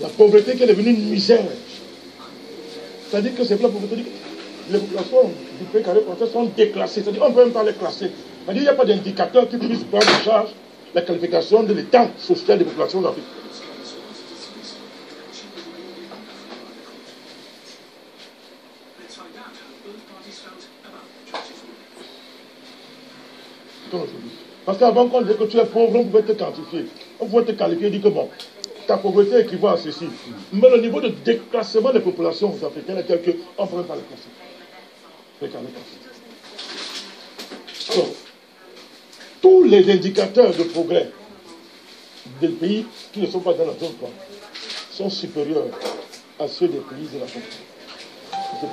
La pauvreté qui est devenue une misère. C'est-à-dire que c'est la pauvreté. Les populations du pays carré français sont déclassées. C'est-à-dire qu'on ne peut même pas les classer. C'est-à-dire qu'il n'y a pas d'indicateur qui puisse prendre en charge la qualification de l'état social des populations d'Afrique. Parce qu'avant qu'on disait que tu es pauvre, on pouvait te quantifier. On pouvait te qualifier et dire que bon, ta pauvreté équivaut à ceci. Mais le niveau de déclassement des populations africaines est tel qu'on ne peut même pas les classer. Alors, tous les indicateurs de progrès des pays qui ne sont pas dans la zone franc sont supérieurs à ceux des pays de la zone franc.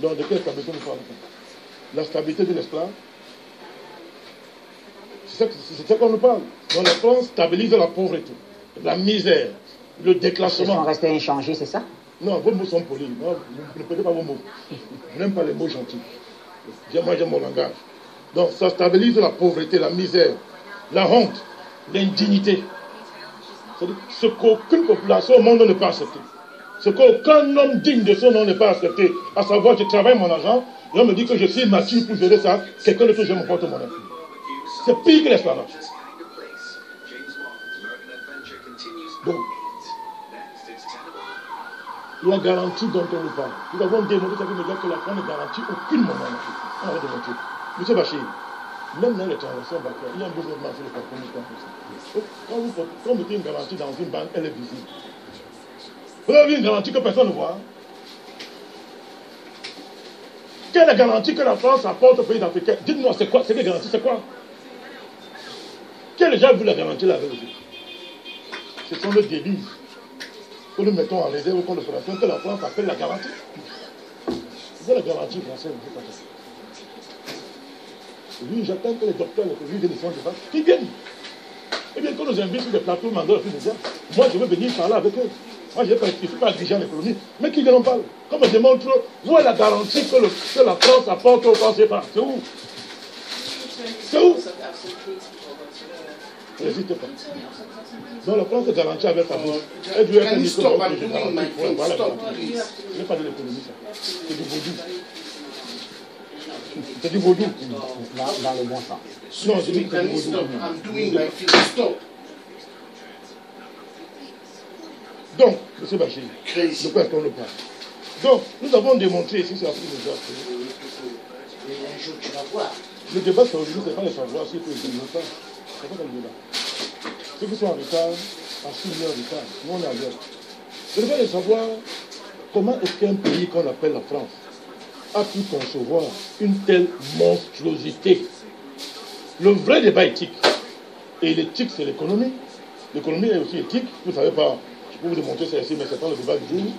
Donc, de quelle stabilité nous parlons? La stabilité de l'esclave. C'est ça qu'on nous parle. Donc la France stabilise la pauvreté, la misère, le déclassement. Ils sont restés inchangés, c'est ça? Non, vos mots sont polis. Non, vous ne prenez pas vos mots. Je n'aime pas les mots gentils. Moi, j'aime mon langage. Donc ça stabilise la pauvreté, la misère, la honte, l'indignité. C'est-à-dire ce qu'aucune population au monde ne peut accepter. Ce qu'aucun homme digne de son nom ne peut accepter. À savoir, je travaille mon argent, et on me dit que je suis mature pour gérer ça, quelqu'un d'autre, je me porte mon argent. C'est pire que l'esclavage. Donc, la garantie dont on nous parle, nous avons démontré que la France ne garantit aucune monnaie en Afrique. On va démontrer. Monsieur Bachir, même dans les transactions bancaires, il y a un besoin de marcher le compromis. Quand vous mettez une garantie dans une banque, elle est visible. Vous avez une garantie que personne ne voit. Quelle est la garantie que la France apporte aux pays africains? Dites-moi, c'est quoi? C'est des garanties, c'est quoi? Quel déjà vous la garantie là avec vous? Ce sont les devises que nous mettons en réserve contre l'opération que la France appelle la garantie. C'est la garantie française. Oui, j'attends que les docteurs, les produits de l'essence de base, qui viennent. Eh bien, quand nous invitent sur des plateaux, mandat, moi je veux venir parler avec eux. Moi je ne suis pas dirigeant d'économie, mais qui viennent en parler. Comme me démontre, où est la garantie que la France apporte au France CFA? C'est où? C'est où? N'hésitez pas. Donc la France est garantie avec sa bouche. Elle doit être une stop. Ce n'est pas de l'économie, ça. C'est du vaudou. C'est du vaudou. Dans le bon sens. Non, c'est du vaudou. Donc, M. Bachir, de quoi est-ce qu'on le parle? Donc, nous avons démontré ici sur la prise de un jour tu vas voir. Le débat sur aujourd'hui, ce n'est pas de savoir si tu es en retard. Ce n'est pas le débat. Ceux qui sont en retard, à 6 heures de retard, nous on est à l'heure. Le débat est de savoir comment est-ce qu'un pays qu'on appelle la France a pu concevoir une telle monstruosité. Le vrai débat éthique, et l'éthique c'est l'économie. L'économie est aussi éthique, vous ne savez pas, je peux vous démontrer ça ici, mais ce n'est pas le débat du jour.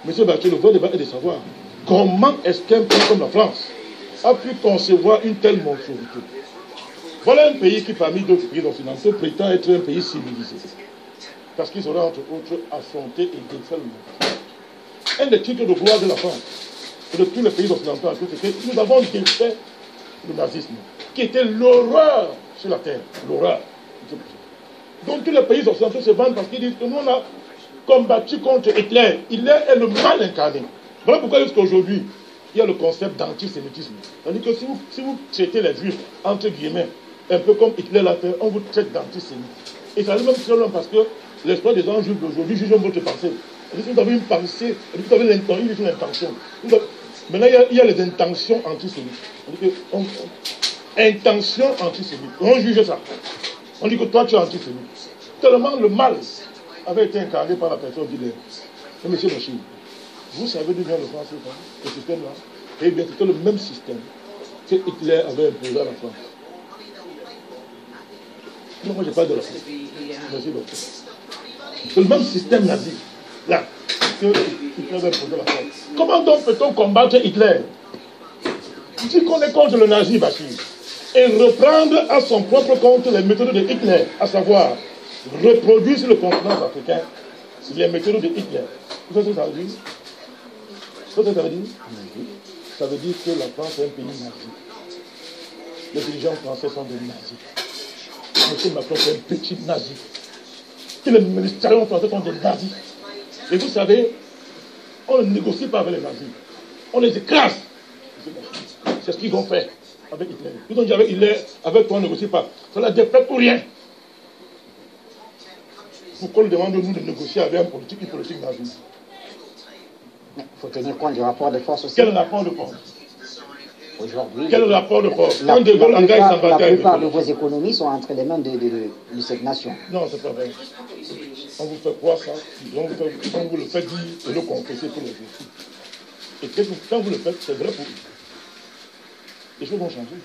Monsieur Bachir, le vrai débat est de savoir comment est-ce qu'un pays comme la France a pu concevoir une telle monstruosité. Voilà un pays qui, parmi d'autres pays occidentaux, prétend être un pays civilisé. Parce qu'il sera, entre autres, affronté et défait le monde. Un des titres de gloire de la France et de tous les pays occidentaux, c'est que nous avons défait le nazisme, qui était l'horreur sur la terre. L'horreur. Donc tous les pays occidentaux se vendent parce qu'ils disent que nous, on a combattu contre Hitler. Hitler est le mal incarné. Voilà pourquoi jusqu'à aujourd'hui, il y a le concept d'antisémitisme. C'est-à-dire que si vous traitez les juifs, entre guillemets, un peu comme Hitler l'a fait, on vous traite d'antisémite. Et ça arrive même très loin parce que l'espoir des gens juifs d'aujourd'hui juge votre pensée. Si vous avez une pensée, vous avez l'intention. Maintenant, il y a les intentions antisémites. Intention antisémite. On juge ça. On dit que toi, tu es antisémite. Tellement le mal avait été incarné par la personne d'Hitler. Mais monsieur Bachir, vous savez d'où vient le français, ce système-là? Eh bien, c'était le même système que Hitler avait imposé à la France. Non, moi, je parle de la France. Merci, docteur. C'est le même système nazi, là, que Hitler avait imposé à la France. Comment donc peut-on combattre Hitler? Si qu'on est contre le nazi, Bachir, et reprendre à son propre compte les méthodes de Hitler, à savoir reproduire sur le continent africain les méthodes de Hitler. Vous savez ce que ça veut dire? Vous savez ce que ça veut dire? Ça veut dire que la France est un pays nazi. Les dirigeants français sont des nazis. M. Macron est un petit nazi. que les ministériels français sont des nazis. Et vous savez, on ne négocie pas avec les nazis. On les écrase. C'est ce qu'ils vont faire avec Hitler. Ils ont dit avec Hitler, avec toi on ne négocie pas. C'est la défaite ou rien. Pourquoi nous demandons-nous de négocier avec une politique nazie? Mais il faut tenir compte du rapport de force aussi. Quel rapport de force? Aujourd'hui, quel rapport de force? La plupart de vos économies sont entre les mains de cette nation. Non, c'est pas vrai. On vous fait croire ça, on vous le fait dire et le confesser pour les autres. Et quand vous le faites, c'est vrai pour vous. Les choses vont changer.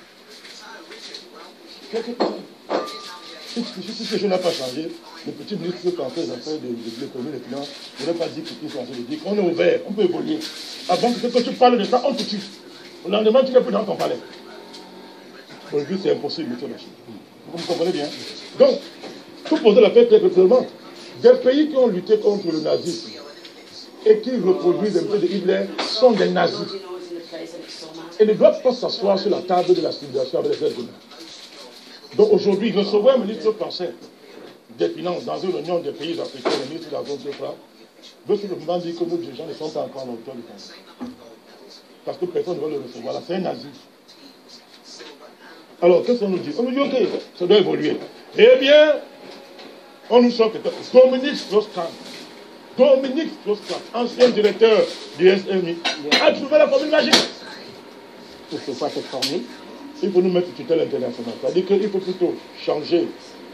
Si ces choses n'ont pas changé, le petit ministre français des affaires de l'économie et des finances n'aurait pas dit ce qu'il est censé dire. On est ouvert, on peut évoluer. Avant que tu parles de ça, on te tue. Le lendemain, tu n'es plus dans ton palais. Aujourd'hui, c'est impossible, monsieur Lachine. Vous comprenez bien? Donc, tout poser la fête très clairement. Des pays qui ont lutté contre le nazisme et qui reproduisent un peu de Hitler sont des nazis. Et ne doivent pas s'asseoir sur la table de la civilisation avec les êtres humains. Donc aujourd'hui, recevoir un ministre français des Finances dans une réunion des pays africains, le ministre de la Zone veut simplement dire que nos dirigeants ne sont pas encore à la hauteur du Conseil. Parce que personne ne va le recevoir. Là, c'est un nazi. Alors, qu'est-ce qu'on nous dit? On nous dit, ok, ça doit évoluer. Eh bien, on nous sort quelqu'un. Dominique Strauss-Kahn, ancien directeur du SMI, a trouvé la formule magique. Et c'est quoi cette formule? Il faut nous mettre tutelle internationale. C'est-à-dire qu'il faut plutôt changer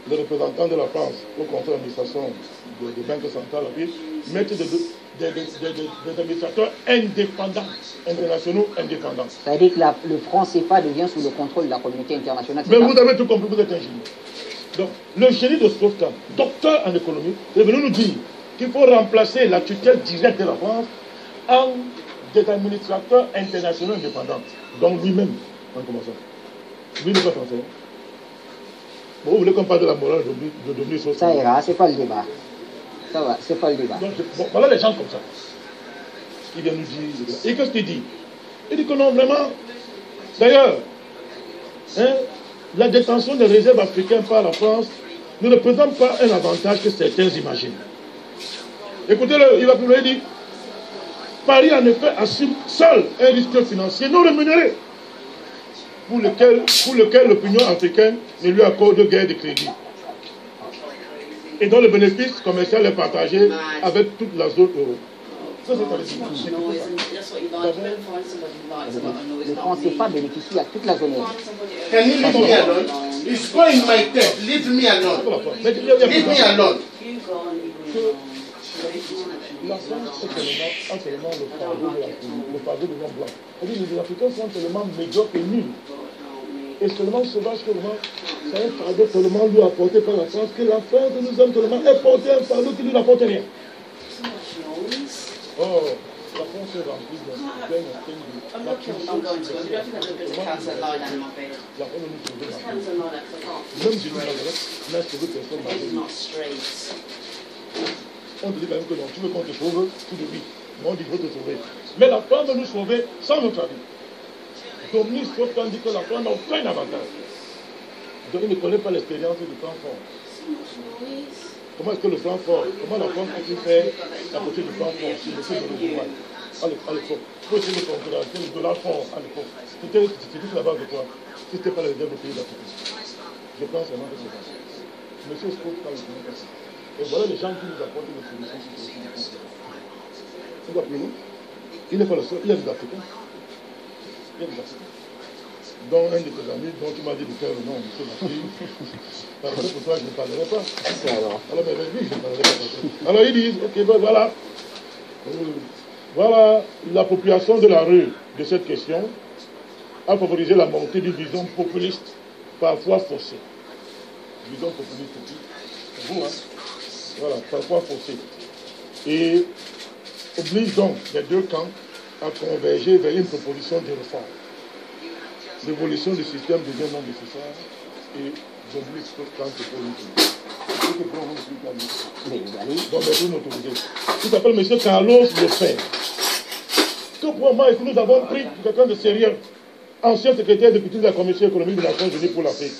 le représentant de la France au conseil d'administration des banques centrales, mettre des administrateurs indépendants, internationaux indépendants. Ça veut dire que le franc CFA devient sous le contrôle de la communauté internationale. Mais vous avez tout compris, vous êtes ingénieur. Donc, le génie de Strauss-Kahn, docteur en économie, est venu nous dire qu'il faut remplacer la tutelle directe de la France en des administrateurs internationaux indépendants. Donc lui-même, en commençant. Lui n'est pas français. Bon, vous voulez qu'on parle de la morale de Dominique Strauss-Kahn? Ça ira, c'est pas le débat. Ça va, c'est pas le débat. Donc, bon, voilà les gens comme ça. Il vient nous dire. Et qu'est-ce qu'il dit? Il dit que non, vraiment. D'ailleurs, la détention des réserves africaines par la France ne représente pas un avantage que certains imaginent. Écoutez-le, il va plus loin, il dit Paris en effet assume seul un risque financier non rémunéré pour lequel l'opinion africaine ne lui accorde guère de crédit et dont le bénéfice commercial est partagé avec toute la zone euro. Ça, c'est le franc CFA bénéficie à toute la zone euro. Can you leave me alone? It's going my test. Leave me alone. Leave me alone. La France est seulement le fardeau de l'homme blanc. C'est-à-dire que les Africains sont tellement médiocres et nuls. Et seulement sauvage que c'est un fardeau tellement lui apporté par la France que la France nous aime tellement apporter un fardeau qui ne lui apporte rien. Oh, la France est remplie d'un système. I'm going to. I think I looked at the cancer line down in my bed. There's cancer line up, I can't. It's not straight. On te dit quand même que non, tu veux qu'on te sauve, tu le vis. Mais on dit qu'il faut te sauver. Mais la France veut nous sauver sans notre avis. Dominique Strauss-Kahn dit que la France n'a aucun avantage. Donc il ne connaît pas l'expérience du Francfort. Comment est-ce que le Francfort, comment la France a pu faire à côté du Francfort si le fait de l'Uruguay à l'époque? Pour essayer de concurrencer le dollar fort à l'époque. C'était toute la base de quoi? Si ce n'était pas les réserves des pays d'Afrique. Je pense vraiment que c'est ça. Monsieur Strauss-Kahn ne connaît pas ça. Et voilà les gens qui nous apportent des solutions sur ce sujet. On doit plus nous. Il n'est pas le seul, il y a des Africains. Il y a des Africains. Dont un de tes amis, dont tu m'as dit de faire le nom, monsieur Mathieu. Par contre, pour toi, je ne parlerai pas. Alors, mais lui, je ne parlerai pas. Alors, ils disent, ok, ben voilà. Voilà l'appropriation de la rue de cette question a favorisé la montée d'une vision populiste, parfois faussée. Vision populiste, c'est vous, hein? Voilà, parfois faussée. Et oblige donc les deux camps à converger vers une proposition de réforme. L'évolution du système devient non nécessaire et Dominique Strauss-Kahn se pose. Donc, c'est autorisé. Il s'appelle M. Carlos Lefebvre. Que pour moi, est-ce que nous avons pris quelqu'un de sérieux, ancien secrétaire député de la Commission économique des Nations Unies pour l'Afrique,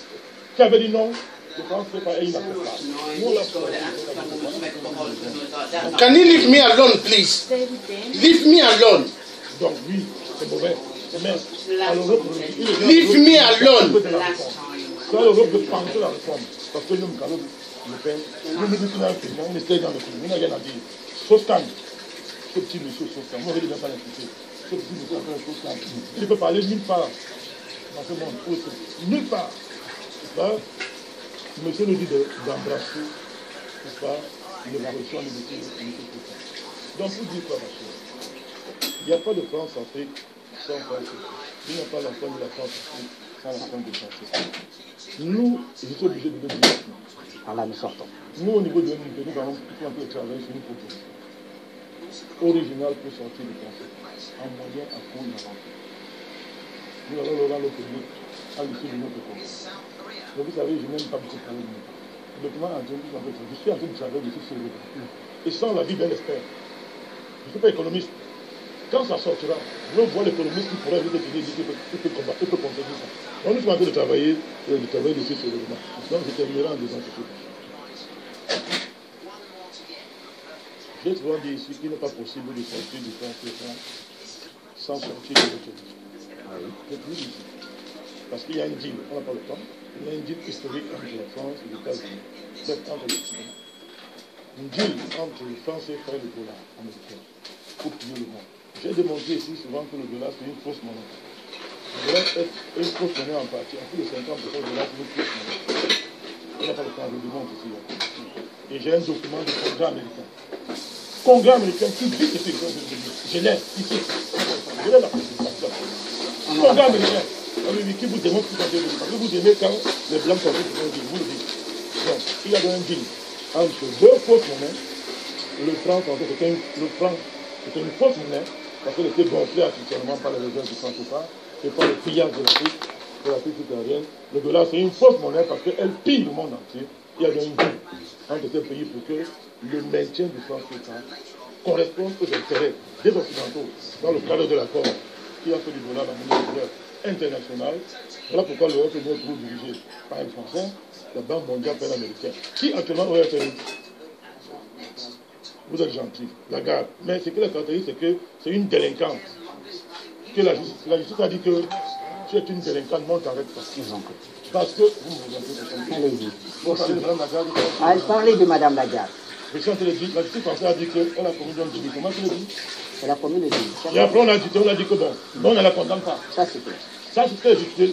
qui avait dit non, je pense que c'est pas inacceptable. Nous, Can you leave me alone, please? Leave me alone. Donc oui, c'est mauvais. Mais à l'Europe, leave me alone. C'est à l'Europe de penser la réforme. Parce que nous, le père, nous disons dans le pays, on est dans le pays, on n'a rien à dire. Sostan, ce petit monsieur Sostan, moi je ne vais pas l'insulter. Ce petit monsieur appelle Sostan. Il ne peut parler nulle part dans ce monde. Nulle part. Monsieur nous dit d'embrasser, n'est-ce pas, l'évolution de monsieur Sostan. Donc vous dites quoi, ma chère? Il n'y a pas de France-Afrique sans France. Il n'y a pas la fin de la France-Afrique sans la fin de France. Nous, je suis obligé de le dire. Alors là, nous sortons. Nous, au niveau de l'unité, nous avons un peu travaillé sur une proposition originale pour sortir du français. En moyen à court et à long. Nous allons le rendre au public à l'issue de notre congrès. Donc vous savez, je n'aime pas beaucoup parler de nous. Le document en train de je suis en train de travailler dessus sur le document. Et sans l'avis d'un expert. Je ne suis pas économiste. Quand ça sortira, nous voit l'économiste qui pourrait vite étudier, il peut combattre, il peut contredire ça. Donc nous sommes en train de travailler dessus sur le document. Donc je terminerai en disant ceci. J'ai souvent dit ici qu'il n'est pas possible de sortir du français sans sortir de l'autonomie. C'est plus ici. Parce qu'il y a un deal, on n'a pas le temps, il y a un deal historique entre la France et les États-Unis, c'est entre l'Occident. Un deal entre les Français et le dollar américain pour piller le monde. J'ai démontré ici souvent que le dollar c'est une fausse monnaie. Le dollar est une fausse monnaie en partie. En plus de 50%, le dollar c'est une fausse monnaie. On n'a pas le temps, je le démontre ici. Et j'ai un document du Congrès américain. Congrès américain qui dit que c'est une chose de vie. Je l'ai ici. Je l'ai là. Congrès américain. Qui vous démontre tout ça. Parce que vous aimez quand les blancs sont tous vous le dites. Donc, il y a un deal entre deux fausses monnaies. Le franc, c'était une fausse monnaie. Parce qu'elle était gonflée artificiellement par les réserves du franc CFA et par le pillage de l'Afrique subsaharienne. Le dollar, c'est une fausse monnaie parce qu'elle pille le monde entier. Il y a un deal entre ces pays pour que le maintien du franc CFA corresponde aux intérêts des Occidentaux dans le cadre de l'accord qui a fait du dollar la monnaie réserve internationale. Voilà pourquoi l'Europe est toujours dirigée par un Français, la Banque mondiale pan-américaine, qui actuellement aurait fait. Vous êtes gentil, la garde. Mais ce que la caractérise, c'est que c'est une délinquante. Que la justice a dit que tu es une délinquante, non, t'arrêtes pas. Parce que allez-y. Vous parlez de Mme Lagarde. Elle parlait de Mme Lagarde. La justice française a dit qu'elle a commis un délit. Comment tu l'as dit? Elle a commis le délit. Et après on a dit que bon, on ne la condamne pas. Ça c'est clair. Ça c'est très justice.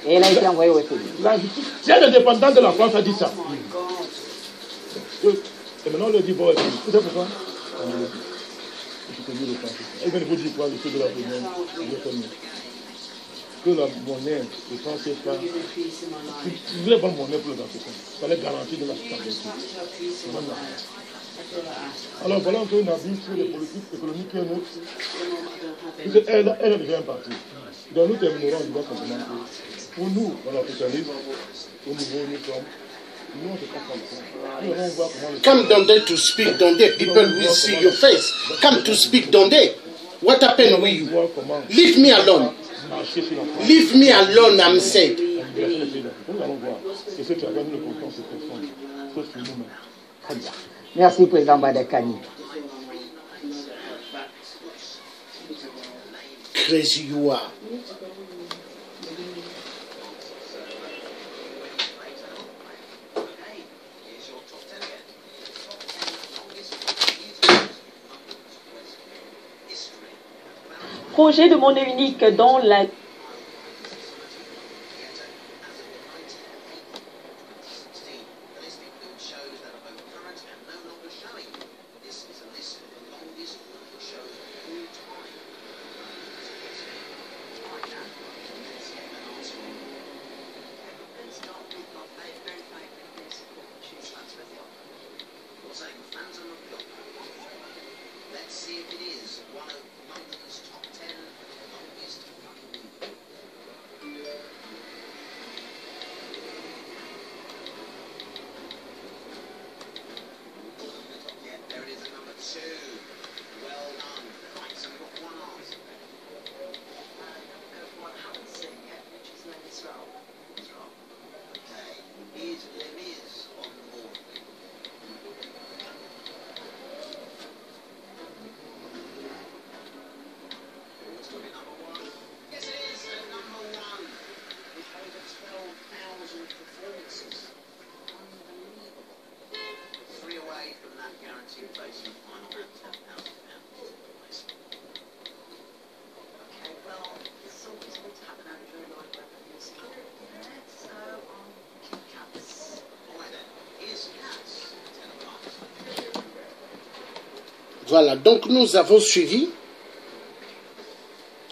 Et elle a été envoyée au FMI. La justice, si elle est dépendante de la France, a dit ça. Et maintenant on lui dit, bon, tu sais pourquoi? Je te dis le français. Elle vient de vous dire quoi, le chef de la réunion, que la monnaie, le franc CFA, si vous voulez bonne monnaie pour les Africains, il fallait garantir de la stabilité. Alors voilà un peu une avis sur les politiques économiques qui est neutre. Elle est déjà un parti. Donc nous terminerons en disant simplement que pour nous, dans l'africanisme, au niveau où nous sommes, nous on ne peut pas comprendre. Nous allons voir comment les... Come down there to speak down there. People will see your face. Come to speak down there. What happened with you? Leave me alone. Leave me alone, I'm saying. Nous allons voir. Et ce travail, nous le comptons sur personne. Sauf sur nous-mêmes. Très bien. Merci, Président Badekani. Crazy you are. Projet de monnaie unique dans la... Voilà, donc nous avons suivi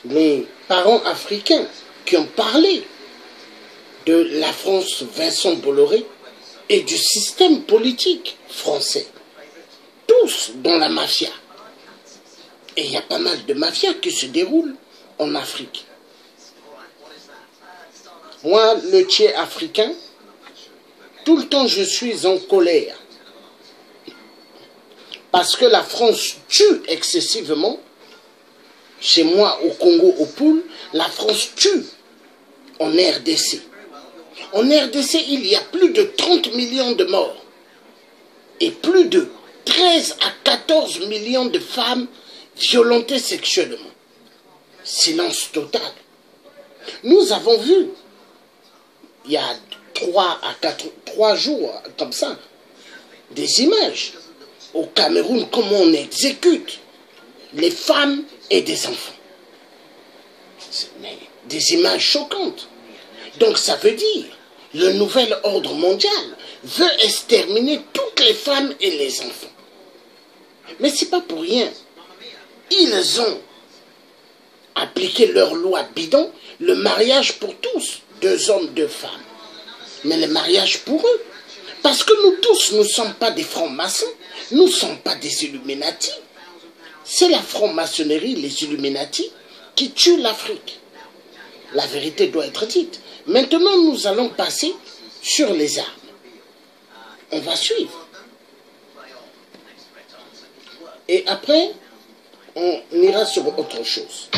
les parents africains qui ont parlé de la France Vincent Bolloré et du système politique français. Tous dans la mafia. Et il y a pas mal de mafias qui se déroulent en Afrique. Moi, le tiers africain, tout le temps je suis en colère. Parce que la France tue excessivement. Chez moi, au Congo, au Poul, la France tue en RDC. En RDC, il y a plus de 30 millions de morts. Et plus de 13 à 14 millions de femmes violentées sexuellement. Silence total. Nous avons vu, il y a 3 jours, comme ça, des images. Au Cameroun, comment on exécute les femmes et des enfants. Des images choquantes. Donc ça veut dire, le nouvel ordre mondial veut exterminer toutes les femmes et les enfants. Mais c'est pas pour rien. Ils ont appliqué leur loi bidon, le mariage pour tous, 2 hommes, 2 femmes. Mais le mariage pour eux. Parce que nous tous, nous ne sommes pas des francs-maçons, nous ne sommes pas des Illuminati. C'est la franc-maçonnerie, les Illuminati, qui tuent l'Afrique. La vérité doit être dite. Maintenant, nous allons passer sur les armes. On va suivre. Et après, on ira sur autre chose.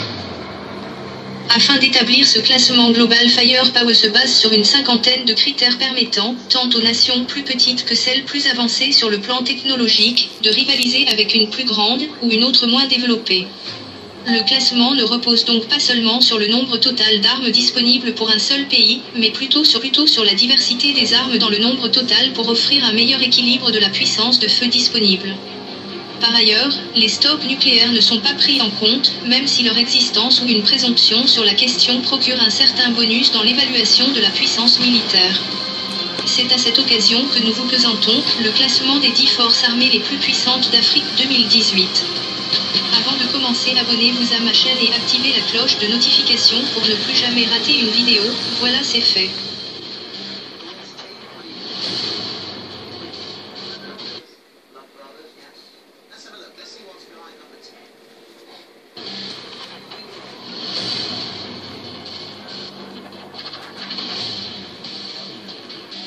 Afin d'établir ce classement global, Firepower se base sur une 50aine de critères permettant, tant aux nations plus petites que celles plus avancées sur le plan technologique, de rivaliser avec une plus grande ou une autre moins développée. Le classement ne repose donc pas seulement sur le nombre total d'armes disponibles pour un seul pays, mais plutôt sur la diversité des armes dans le nombre total pour offrir un meilleur équilibre de la puissance de feu disponible. Par ailleurs, les stocks nucléaires ne sont pas pris en compte, même si leur existence ou une présomption sur la question procure un certain bonus dans l'évaluation de la puissance militaire. C'est à cette occasion que nous vous présentons le classement des 10 forces armées les plus puissantes d'Afrique 2018. Avant de commencer, abonnez-vous à ma chaîne et activez la cloche de notification pour ne plus jamais rater une vidéo. Voilà, c'est fait.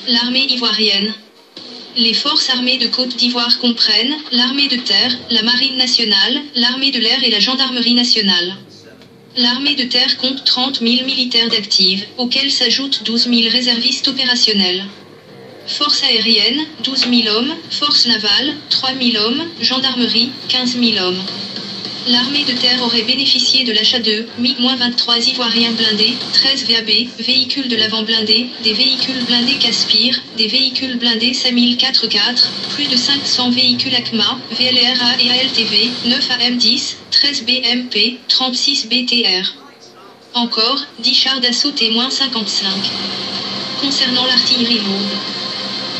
L'armée ivoirienne. Les forces armées de Côte d'Ivoire comprennent l'armée de terre, la marine nationale, l'armée de l'air et la gendarmerie nationale. L'armée de terre compte 30 000 militaires d'active, auxquels s'ajoutent 12 000 réservistes opérationnels. Forces aériennes, 12 000 hommes, forces navales, 3 000 hommes, gendarmerie, 15 000 hommes. L'armée de terre aurait bénéficié de l'achat de MiG-23 ivoiriens blindés, 13 VAB, véhicules de l'avant blindés, des véhicules blindés Caspir, des véhicules blindés 5004, plus de 500 véhicules ACMA, VLRA et ALTV, 9 AM-10, 13 BMP, 36 BTR. Encore, 10 chars d'assaut T-55. Concernant l'artillerie lourde,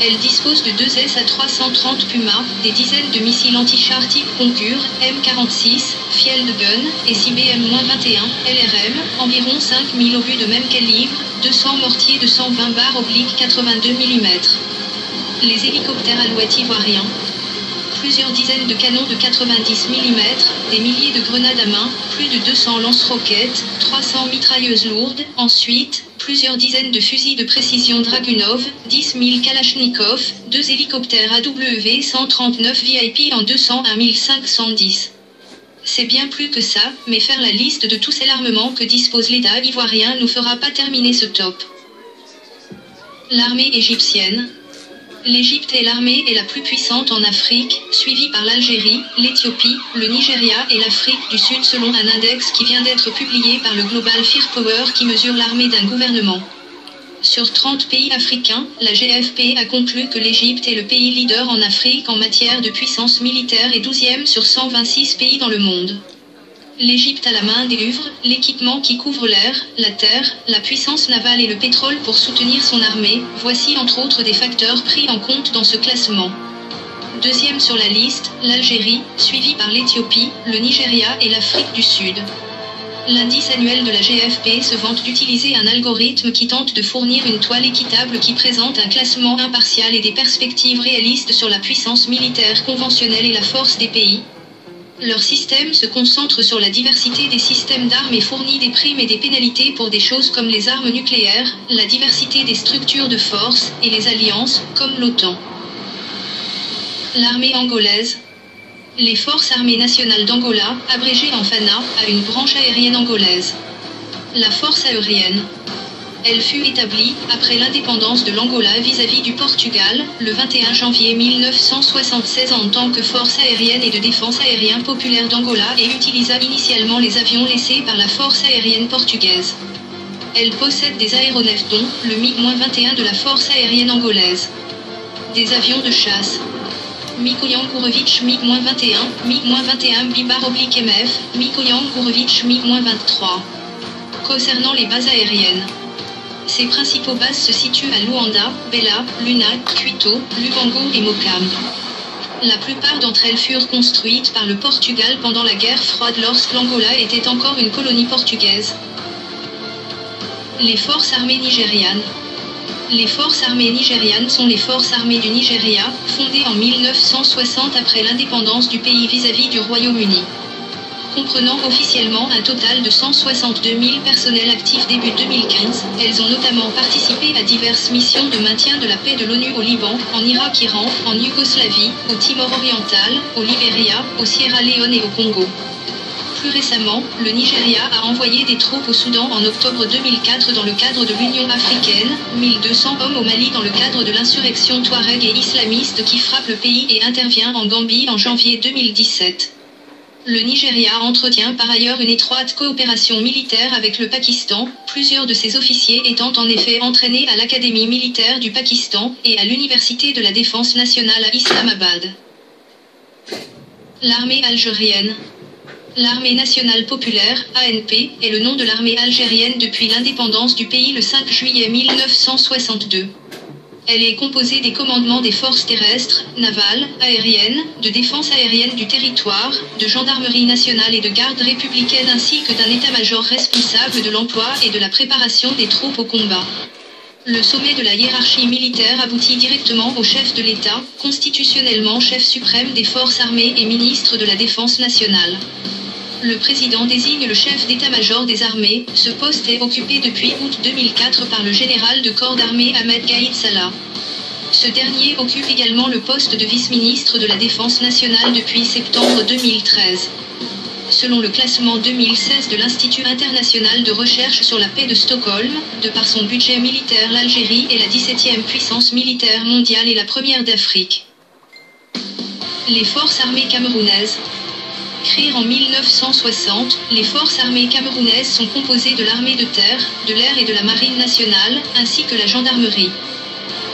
elle dispose de 2 SA-330 Puma, des dizaines de missiles anti-chars type Concur, M46, Field Gun, et 6 BM-21, LRM, environ 5000 obus de même calibre, 200 mortiers de 120 barres oblique 82 mm. Les hélicoptères Alouette ivoiriens. Plusieurs dizaines de canons de 90 mm, des milliers de grenades à main, plus de 200 lance-roquettes, 300 mitrailleuses lourdes, ensuite, plusieurs dizaines de fusils de précision Dragunov, 10 000 Kalachnikov, 2 hélicoptères AW 139 VIP en 200 à 1510. C'est bien plus que ça, mais faire la liste de tous ces armements que dispose l'État ivoirien nous fera pas terminer ce top. L'armée égyptienne. L'Égypte est l'armée la plus puissante en Afrique, suivie par l'Algérie, l'Éthiopie, le Nigeria et l'Afrique du Sud selon un index qui vient d'être publié par le Global Firepower qui mesure l'armée d'un gouvernement. Sur 30 pays africains, la GFP a conclu que l'Égypte est le pays leader en Afrique en matière de puissance militaire et 12e sur 126 pays dans le monde. L'Égypte a la main-d'œuvre, l'équipement qui couvre l'air, la terre, la puissance navale et le pétrole pour soutenir son armée. Voici entre autres des facteurs pris en compte dans ce classement. Deuxième sur la liste, l'Algérie, suivie par l'Éthiopie, le Nigeria et l'Afrique du Sud. L'indice annuel de la GFP se vante d'utiliser un algorithme qui tente de fournir une toile équitable qui présente un classement impartial et des perspectives réalistes sur la puissance militaire conventionnelle et la force des pays. Leur système se concentre sur la diversité des systèmes d'armes et fournit des primes et des pénalités pour des choses comme les armes nucléaires, la diversité des structures de force et les alliances, comme l'OTAN. L'armée angolaise. Les Forces armées nationales d'Angola, abrégées en FANA, a une branche aérienne angolaise. La force aérienne. Elle fut établie, après l'indépendance de l'Angola vis-à-vis du Portugal, le 21 janvier 1976 en tant que force aérienne et de défense aérienne populaire d'Angola et utilisa initialement les avions laissés par la force aérienne portugaise. Elle possède des aéronefs dont le MiG-21 de la force aérienne angolaise. Des avions de chasse. Mikoyan Gourovitch MiG-21, MiG-21 Bibar-MF, Mikoyan Gourovitch MiG-23. Concernant les bases aériennes. Ses principaux bases se situent à Luanda, Bela, Luna, Quito, Lubango et Mocambe. La plupart d'entre elles furent construites par le Portugal pendant la guerre froide lorsque l'Angola était encore une colonie portugaise. Les forces armées nigérianes. Les forces armées nigérianes sont les forces armées du Nigeria, fondées en 1960 après l'indépendance du pays vis-à-vis du Royaume-Uni. Comprenant officiellement un total de 162 000 personnels actifs début 2015, elles ont notamment participé à diverses missions de maintien de la paix de l'ONU au Liban, en Irak-Iran, en Yougoslavie, au Timor oriental, au Libéria, au Sierra Leone et au Congo. Plus récemment, le Nigeria a envoyé des troupes au Soudan en octobre 2004 dans le cadre de l'Union africaine, 1200 hommes au Mali dans le cadre de l'insurrection touareg et islamiste qui frappe le pays et intervient en Gambie en janvier 2017. Le Nigeria entretient par ailleurs une étroite coopération militaire avec le Pakistan, plusieurs de ses officiers étant en effet entraînés à l'Académie militaire du Pakistan et à l'Université de la Défense nationale à Islamabad. L'armée algérienne. L'armée nationale populaire, ANP, est le nom de l'armée algérienne depuis l'indépendance du pays le 5 juillet 1962. Elle est composée des commandements des forces terrestres, navales, aériennes, de défense aérienne du territoire, de gendarmerie nationale et de garde républicaine ainsi que d'un état-major responsable de l'emploi et de la préparation des troupes au combat. Le sommet de la hiérarchie militaire aboutit directement au chef de l'État, constitutionnellement chef suprême des forces armées et ministre de la Défense nationale. Le président désigne le chef d'état-major des armées. Ce poste est occupé depuis août 2004 par le général de corps d'armée Ahmed Gaïd Salah. Ce dernier occupe également le poste de vice-ministre de la Défense nationale depuis septembre 2013. Selon le classement 2016 de l'Institut international de recherche sur la paix de Stockholm, de par son budget militaire, l'Algérie est la 17e puissance militaire mondiale et la première d'Afrique. Les forces armées camerounaises. Créées en 1960, les forces armées camerounaises sont composées de l'armée de terre, de l'air et de la marine nationale, ainsi que la gendarmerie.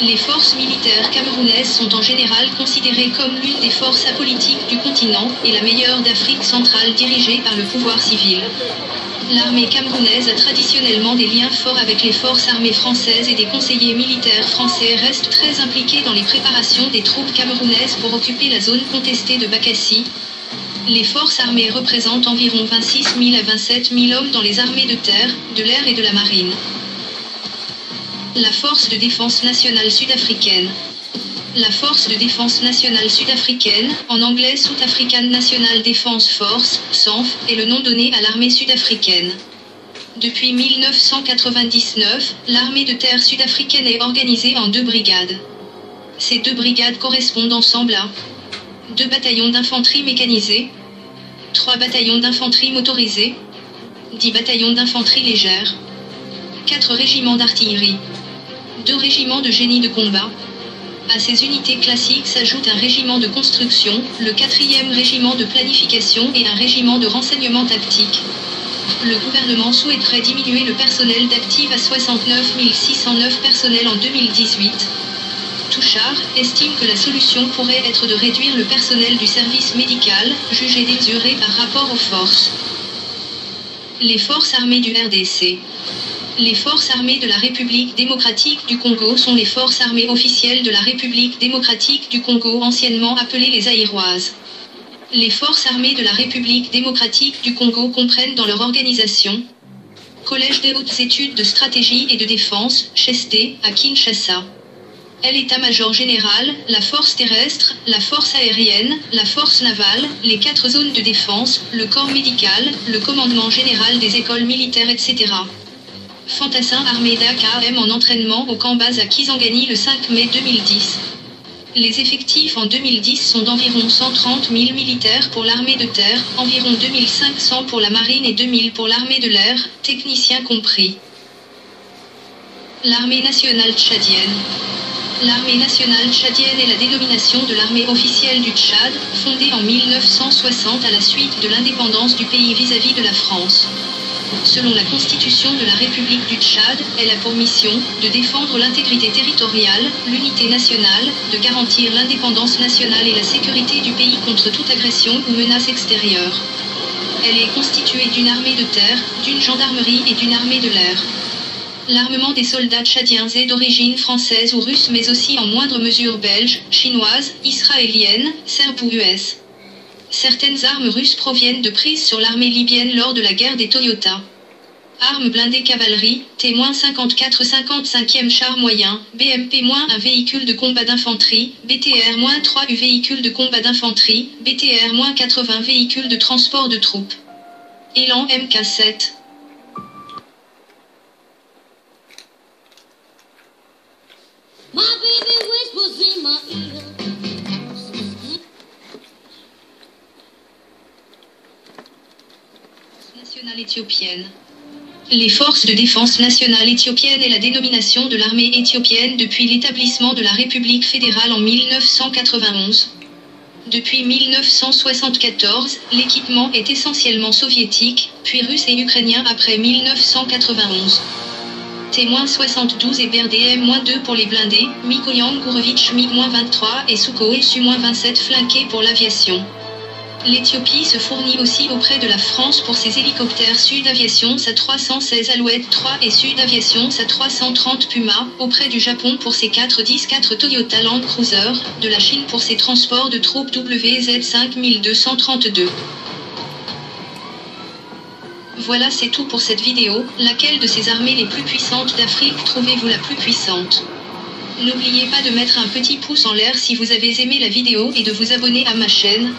Les forces militaires camerounaises sont en général considérées comme l'une des forces apolitiques du continent et la meilleure d'Afrique centrale dirigée par le pouvoir civil. L'armée camerounaise a traditionnellement des liens forts avec les forces armées françaises et des conseillers militaires français restent très impliqués dans les préparations des troupes camerounaises pour occuper la zone contestée de Bakassi. Les forces armées représentent environ 26 000 à 27 000 hommes dans les armées de terre, de l'air et de la marine. La Force de défense nationale sud-africaine. La Force de défense nationale sud-africaine, en anglais South African National Defence Force, SANF, est le nom donné à l'armée sud-africaine. Depuis 1999, l'armée de terre sud-africaine est organisée en 2 brigades. Ces 2 brigades correspondent ensemble à 2 bataillons d'infanterie mécanisée, 3 bataillons d'infanterie motorisée, 10 bataillons d'infanterie légère, 4 régiments d'artillerie, 2 régiments de génie de combat. À ces unités classiques s'ajoute un régiment de construction, le 4e régiment de planification et un régiment de renseignement tactique. Le gouvernement souhaiterait diminuer le personnel d'actifs à 69 609 personnels en 2018. Touchard estime que la solution pourrait être de réduire le personnel du service médical, jugé démesuré par rapport aux forces. Les forces armées du RDC. Les forces armées de la République démocratique du Congo sont les forces armées officielles de la République démocratique du Congo, anciennement appelées les Zaïroises. Les forces armées de la République démocratique du Congo comprennent dans leur organisation Collège des hautes études de stratégie et de défense, CHESTE, à Kinshasa. L'état-major général, la force terrestre, la force aérienne, la force navale, les 4 zones de défense, le corps médical, le commandement général des écoles militaires, etc. Fantassin armée d'AKM en entraînement au camp base à Kisangani le 5 mai 2010. Les effectifs en 2010 sont d'environ 130 000 militaires pour l'armée de terre, environ 2500 pour la marine et 2000 pour l'armée de l'air, techniciens compris. L'armée nationale tchadienne. L'armée nationale tchadienne est la dénomination de l'armée officielle du Tchad, fondée en 1960 à la suite de l'indépendance du pays vis-à-vis de la France. Selon la Constitution de la République du Tchad, elle a pour mission de défendre l'intégrité territoriale, l'unité nationale, de garantir l'indépendance nationale et la sécurité du pays contre toute agression ou menace extérieure. Elle est constituée d'une armée de terre, d'une gendarmerie et d'une armée de l'air. L'armement des soldats tchadiens est d'origine française ou russe, mais aussi en moindre mesure belge, chinoise, israélienne, serbe ou US. Certaines armes russes proviennent de prises sur l'armée libyenne lors de la guerre des Toyota. Armes blindées cavalerie, T-54 55e char moyen, BMP-1 véhicule de combat d'infanterie, BTR-3 véhicule de combat d'infanterie, BTR-80 véhicule de transport de troupes. Élan MK7. My baby whispers in my ear. Nationale éthiopienne. Les forces de défense nationale éthiopienne est la dénomination de l'armée éthiopienne depuis l'établissement de la République fédérale en 1991. Depuis 1974, l'équipement est essentiellement soviétique, puis russe et ukrainien après 1991. T-72 et BRDM-2 pour les blindés, Mikoyan Gourovitch MiG-23 et Sukhoi Su-27 flanqués pour l'aviation. L'Éthiopie se fournit aussi auprès de la France pour ses hélicoptères Sud Aviation SA-316 Alouette 3 et Sud Aviation SA-330 Puma, auprès du Japon pour ses 4 Toyota Land Cruiser, de la Chine pour ses transports de troupes WZ-5232. Voilà, c'est tout pour cette vidéo. Laquelle de ces armées les plus puissantes d'Afrique trouvez-vous la plus puissante? N'oubliez pas de mettre un petit pouce en l'air si vous avez aimé la vidéo et de vous abonner à ma chaîne.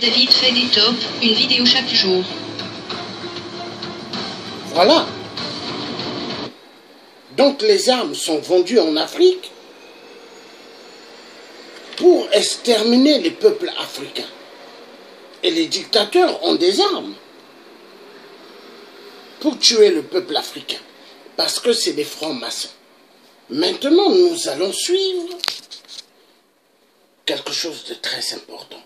David fait des tops, une vidéo chaque jour. Voilà. Donc les armes sont vendues en Afrique pour exterminer les peuples africains. Et les dictateurs ont des armes pour tuer le peuple africain, parce que c'est des francs-maçons. Maintenant, nous allons suivre quelque chose de très important.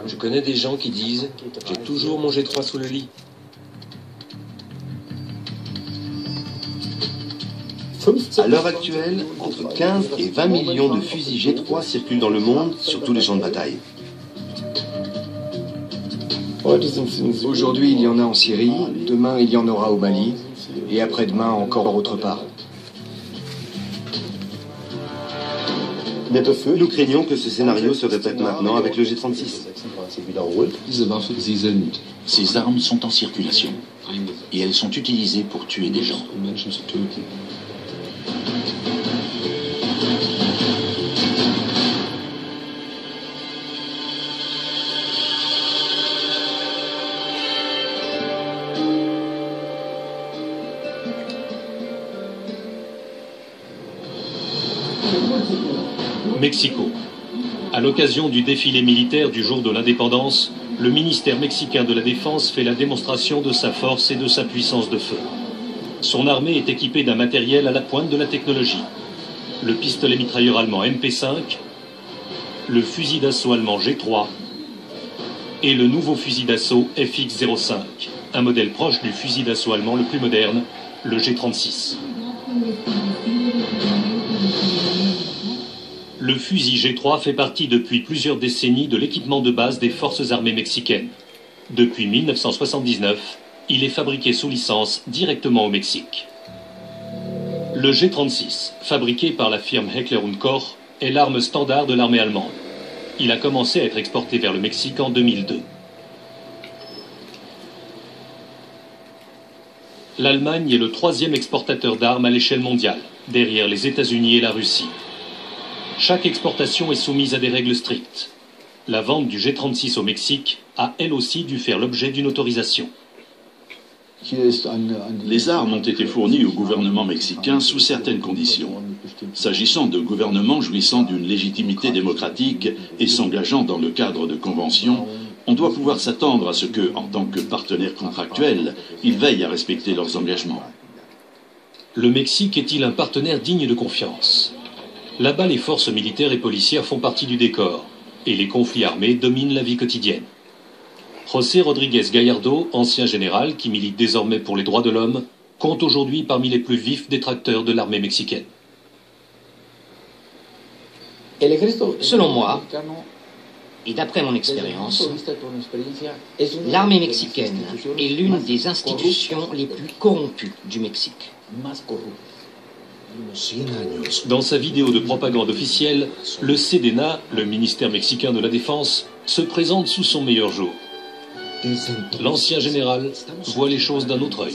Je connais des gens qui disent « J'ai toujours mon G3 sous le lit ». À l'heure actuelle, entre 15 et 20 millions de fusils G3 circulent dans le monde sur tous les champs de bataille. Aujourd'hui, il y en a en Syrie, demain, il y en aura au Mali, et après-demain, encore autre part. Nous craignons que ce scénario se répète maintenant avec le G36. Ces armes sont en circulation, et elles sont utilisées pour tuer des gens. Mexico. À l'occasion du défilé militaire du jour de l'indépendance, le ministère mexicain de la Défense fait la démonstration de sa force et de sa puissance de feu. Son armée est équipée d'un matériel à la pointe de la technologie. Le pistolet mitrailleur allemand MP5, le fusil d'assaut allemand G3 et le nouveau fusil d'assaut FX-05, un modèle proche du fusil d'assaut allemand le plus moderne, le G36. Le fusil G3 fait partie depuis plusieurs décennies de l'équipement de base des forces armées mexicaines. Depuis 1979, il est fabriqué sous licence directement au Mexique. Le G36, fabriqué par la firme Heckler & Koch, est l'arme standard de l'armée allemande. Il a commencé à être exporté vers le Mexique en 2002. L'Allemagne est le troisième exportateur d'armes à l'échelle mondiale, derrière les États-Unis et la Russie. Chaque exportation est soumise à des règles strictes. La vente du G36 au Mexique a elle aussi dû faire l'objet d'une autorisation. Les armes ont été fournies au gouvernement mexicain sous certaines conditions. S'agissant de gouvernements jouissant d'une légitimité démocratique et s'engageant dans le cadre de conventions, on doit pouvoir s'attendre à ce que, en tant que partenaire contractuel, ils veillent à respecter leurs engagements. Le Mexique est-il un partenaire digne de confiance ? Là-bas, les forces militaires et policières font partie du décor, et les conflits armés dominent la vie quotidienne. José Rodríguez Gallardo, ancien général qui milite désormais pour les droits de l'homme, compte aujourd'hui parmi les plus vifs détracteurs de l'armée mexicaine. Selon moi, et d'après mon expérience, l'armée mexicaine est l'une des institutions les plus corrompues du Mexique. Dans sa vidéo de propagande officielle, le SEDENA, le ministère mexicain de la Défense, se présente sous son meilleur jour. L'ancien général voit les choses d'un autre œil.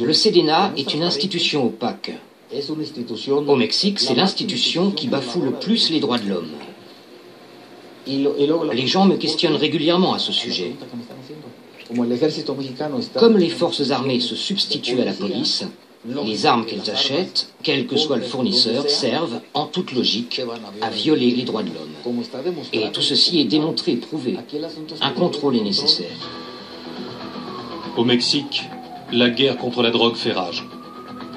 Le SEDENA est une institution opaque. Au Mexique, c'est l'institution qui bafoue le plus les droits de l'homme. Les gens me questionnent régulièrement à ce sujet. Comme les forces armées se substituent à la police, les armes qu'elles achètent, quel que soit le fournisseur, servent, en toute logique, à violer les droits de l'homme. Et tout ceci est démontré et prouvé. Un contrôle est nécessaire. Au Mexique, la guerre contre la drogue fait rage.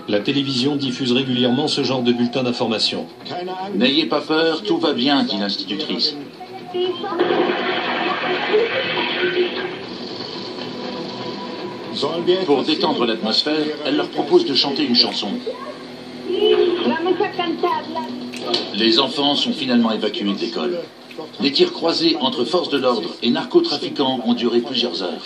La télévision diffuse régulièrement ce genre de bulletins d'information. N'ayez pas peur, tout va bien, dit l'institutrice. Pour détendre l'atmosphère, elle leur propose de chanter une chanson. Les enfants sont finalement évacués de l'école. Les tirs croisés entre forces de l'ordre et narcotrafiquants ont duré plusieurs heures.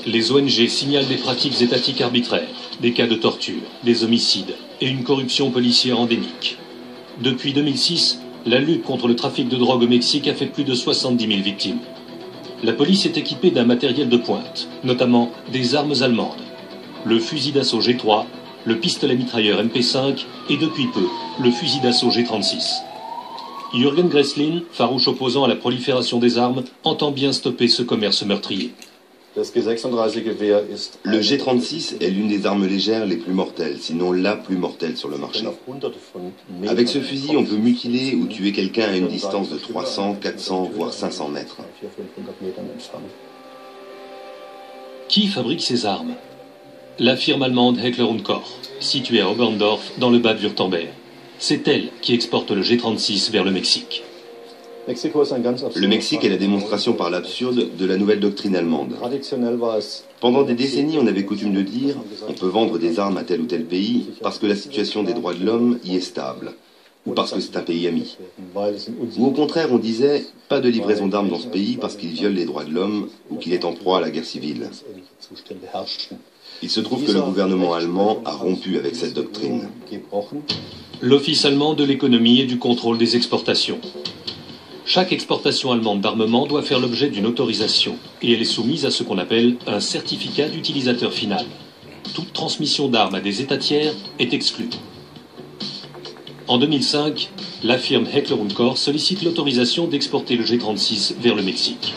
Les ONG signalent des pratiques étatiques arbitraires, des cas de torture, des homicides et une corruption policière endémique. Depuis 2006, la lutte contre le trafic de drogue au Mexique a fait plus de 70 000 victimes. La police est équipée d'un matériel de pointe, notamment des armes allemandes, le fusil d'assaut G3, le pistolet mitrailleur MP5 et depuis peu, le fusil d'assaut G36. Jürgen Gresslin, farouche opposant à la prolifération des armes, entend bien stopper ce commerce meurtrier. Le G36 est l'une des armes légères les plus mortelles, sinon la plus mortelle sur le marché. Avec ce fusil, on peut mutiler ou tuer quelqu'un à une distance de 300, 400, voire 500 mètres. Qui fabrique ces armes? la firme allemande Heckler & Koch, située à Oberndorf dans le Bade-Württemberg. C'est elle qui exporte le G36 vers le Mexique. Le Mexique est la démonstration par l'absurde de la nouvelle doctrine allemande. Pendant des décennies, on avait coutume de dire on peut vendre des armes à tel ou tel pays parce que la situation des droits de l'homme y est stable, ou parce que c'est un pays ami. Ou au contraire, on disait pas de livraison d'armes dans ce pays parce qu'il viole les droits de l'homme ou qu'il est en proie à la guerre civile. Il se trouve que le gouvernement allemand a rompu avec cette doctrine. L'Office allemand de l'économie et du contrôle des exportations. Chaque exportation allemande d'armement doit faire l'objet d'une autorisation et elle est soumise à ce qu'on appelle un certificat d'utilisateur final. Toute transmission d'armes à des États tiers est exclue. En 2005, la firme Heckler & Koch sollicite l'autorisation d'exporter le G36 vers le Mexique.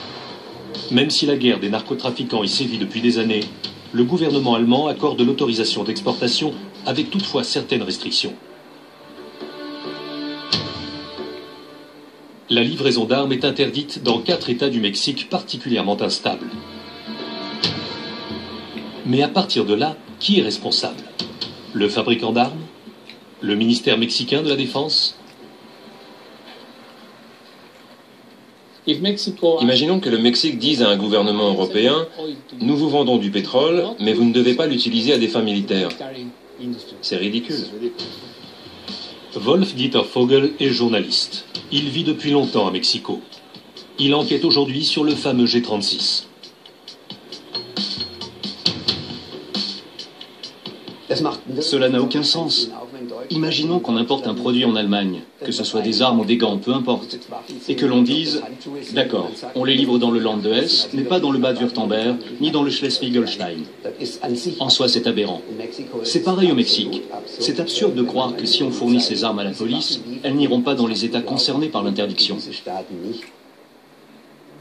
Même si la guerre des narcotrafiquants y sévit depuis des années, le gouvernement allemand accorde l'autorisation d'exportation avec toutefois certaines restrictions. La livraison d'armes est interdite dans 4 États du Mexique particulièrement instables. Mais à partir de là, qui est responsable? Le fabricant d'armes? Le ministère mexicain de la Défense? Imaginons que le Mexique dise à un gouvernement européen « Nous vous vendons du pétrole, mais vous ne devez pas l'utiliser à des fins militaires. » C'est ridicule. Wolf-Dieter Vogel est journaliste. Il vit depuis longtemps à Mexico. Il enquête aujourd'hui sur le fameux G36. Cela n'a aucun sens. Imaginons qu'on importe un produit en Allemagne, que ce soit des armes ou des gants, peu importe, et que l'on dise « D'accord, on les livre dans le Land de Hesse, mais pas dans le Bade-Württemberg, ni dans le Schleswig-Holstein. » En soi, c'est aberrant. C'est pareil au Mexique. C'est absurde de croire que si on fournit ces armes à la police, elles n'iront pas dans les États concernés par l'interdiction.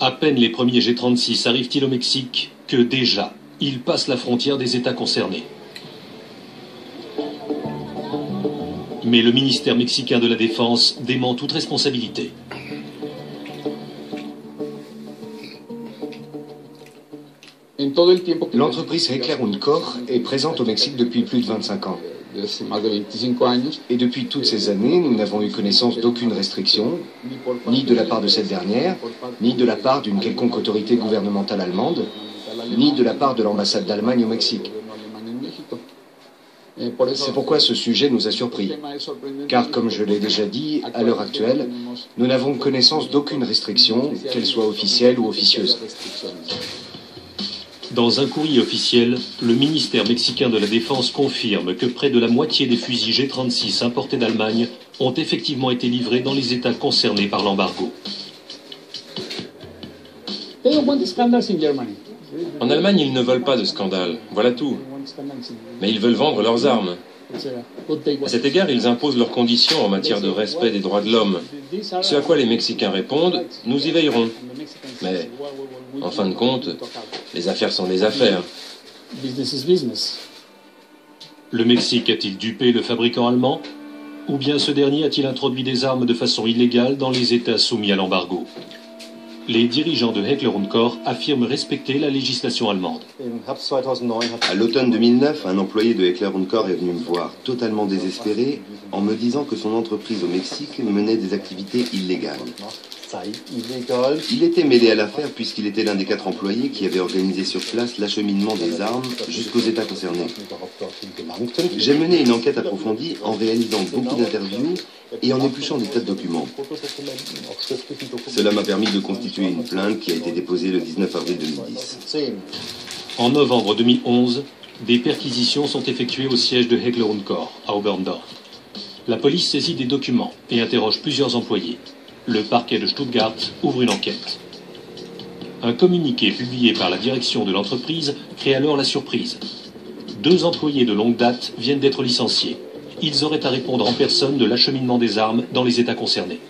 À peine les premiers G36 arrivent-ils au Mexique que déjà, ils passent la frontière des États concernés. Mais le ministère mexicain de la Défense dément toute responsabilité. L'entreprise Heckler & Koch est présente au Mexique depuis plus de 25 ans. Et depuis toutes ces années, nous n'avons eu connaissance d'aucune restriction, ni de la part de cette dernière, ni de la part d'une quelconque autorité gouvernementale allemande, ni de la part de l'ambassade d'Allemagne au Mexique. C'est pourquoi ce sujet nous a surpris, car comme je l'ai déjà dit, à l'heure actuelle, nous n'avons connaissance d'aucune restriction, qu'elle soit officielle ou officieuse. Dans un courrier officiel, le ministère mexicain de la Défense confirme que près de la moitié des fusils G36 importés d'Allemagne ont effectivement été livrés dans les États concernés par l'embargo. En Allemagne, ils ne veulent pas de scandale, voilà tout. Mais ils veulent vendre leurs armes. À cet égard, ils imposent leurs conditions en matière de respect des droits de l'homme. Ce à quoi les Mexicains répondent, nous y veillerons. Mais, en fin de compte, les affaires sont des affaires. Le Mexique a-t-il dupé le fabricant allemand? Ou bien ce dernier a-t-il introduit des armes de façon illégale dans les États soumis à l'embargo? Les dirigeants de Heckler & Koch affirment respecter la législation allemande. À l'automne 2009, un employé de Heckler & Koch est venu me voir, totalement désespéré, en me disant que son entreprise au Mexique menait des activités illégales. Il était mêlé à l'affaire puisqu'il était l'un des 4 employés qui avaient organisé sur place l'acheminement des armes jusqu'aux États concernés. J'ai mené une enquête approfondie en réalisant beaucoup d'interviews et en épluchant des tas de documents. Cela m'a permis de constituer une plainte qui a été déposée le 19 avril 2010. En novembre 2011, des perquisitions sont effectuées au siège de Heckler & Koch, à Oberndorf. La police saisit des documents et interroge plusieurs employés. Le parquet de Stuttgart ouvre une enquête. Un communiqué publié par la direction de l'entreprise crée alors la surprise. 2 employés de longue date viennent d'être licenciés. Ils auraient à répondre en personne de l'acheminement des armes dans les États concernés.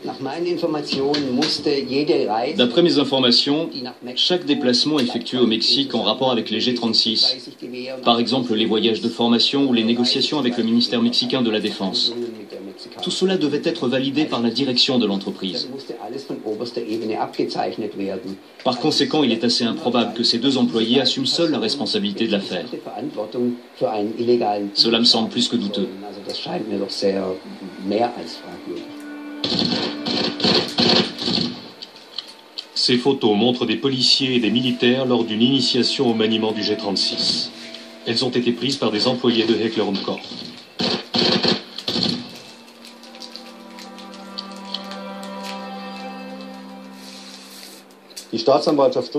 D'après mes informations, chaque déplacement effectué au Mexique en rapport avec les G36, par exemple les voyages de formation ou les négociations avec le ministère mexicain de la Défense, tout cela devait être validé par la direction de l'entreprise. Par conséquent, il est assez improbable que ces deux employés assument seuls la responsabilité de l'affaire. Cela me semble plus que douteux. Ces photos montrent des policiers et des militaires lors d'une initiation au maniement du G36. Elles ont été prises par des employés de Heckler & Koch.